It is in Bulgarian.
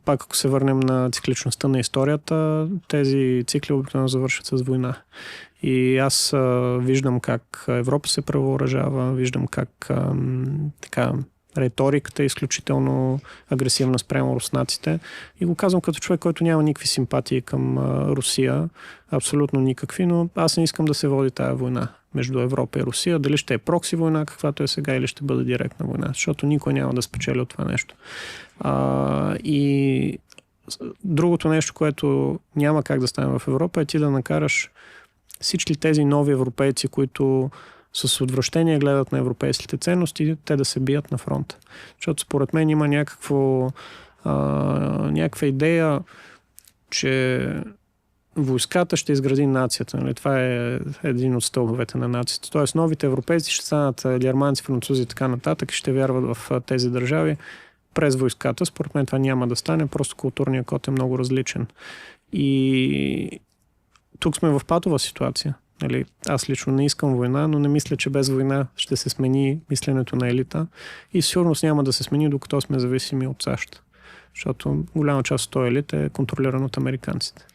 пак ако се върнем на цикличността на историята, тези цикли обикновено завършат с война. И аз виждам как Европа се превъоръжава, виждам как риториката е изключително агресивна спрямо руснаците. И го казвам като човек, който няма никакви симпатии към Русия, абсолютно никакви, но аз не искам да се води тая война между Европа и Русия. Дали ще е прокси война, каквато е сега, или ще бъде директна война, защото никой няма да спечели от това нещо. И другото нещо, което няма как да стане в Европа, е ти да накараш всички тези нови европейци, които с отвращение гледат на европейските ценности, те да се бият на фронта. Защото според мен има някаква идея, че войската ще изгради нацията. Нали? Това е един от стълбовете на нацията. Тоест новите европейци ще станат германци, французи и така нататък, ще вярват в тези държави през войската. Според мен това няма да стане, просто културният код е много различен. И тук сме в патова ситуация. Нали, аз лично не искам война, но не мисля, че без война ще се смени мисленето на елита и сигурност няма да се смени, докато сме зависими от САЩ. Защото голяма част от този елит е контролиран от американците.